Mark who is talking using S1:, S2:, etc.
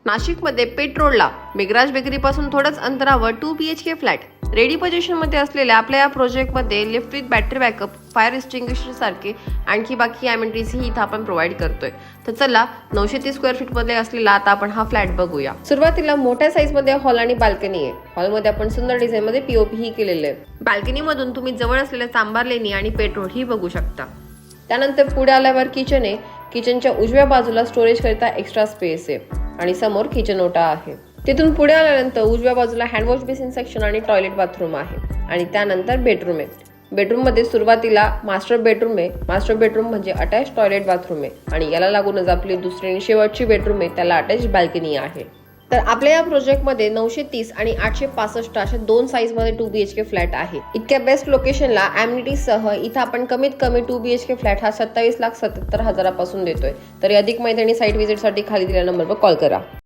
S1: नाशिकमध्ये पेठ रोडला मेघराज बेकरीपासून थोडंच अंतरावर 2 BHK फ्लॅट रेडी पोझिशनमध्ये असलेल्या आपल्या या प्रोजेक्टमध्ये lift with battery backup, fire extinguisher सारखे आणखी बाकी अमेनिटीज ही इथं आपण प्रोव्हाइड करतोय. तर चला 930 स्क्वेअर फीट मध्ये असलेला आता आपण हा फ्लॅट बघूया. सुरुवातीला मोठ्या साईज मध्ये हॉल आणि बाल्कनी आहे. हॉलमध्ये आपण सुंदर डिझाईन मध्ये पीओपी ही केलेले आहे. बाल्कनी मधून तुम्ही जवळ असलेल्या चांबार लेणी आणि पेठ रोड ही बघू शकता. त्यानंतर पुढे आल्यावर किचन आहे. किचनच्या उजव्या बाजूला स्टोरेज करता एक्स्ट्रा स्पेस आहे आणि समोर किचन ओटा आहे. तिथून पुढे आल्यानंतर उजव्या बाजूला हँडवॉश बेसिन सेक्शन आणि टॉयलेट बाथरूम आहे आणि त्यानंतर बेडरूम आहे. बेडरूम मध्ये सुरुवातीला मास्टर बेडरूम आहे. मास्टर बेडरूम म्हणजे अटॅच टॉयलेट बाथरूम आहे आणि याला लागूनच आपली दुसरी आणि शेवटची बेडरूम आहे, त्याला अटॅच बाल्कनी आहे. तर आपल्या या प्रोजेक्टमध्ये 930 आणि 865 अशा 2 साईजमध्ये 2 BHK फ्लॅट आहे. इतक्या बेस्ट लोकेशनला अॅम्युनिटीजसह इथं आपण कमीत कमी 2 BHK फ्लॅट हा 27,77,000 पासून देतोय. तर अधिक माहिती आणि साईट व्हिजिटसाठी खाली दिलेल्या नंबरवर कॉल करा.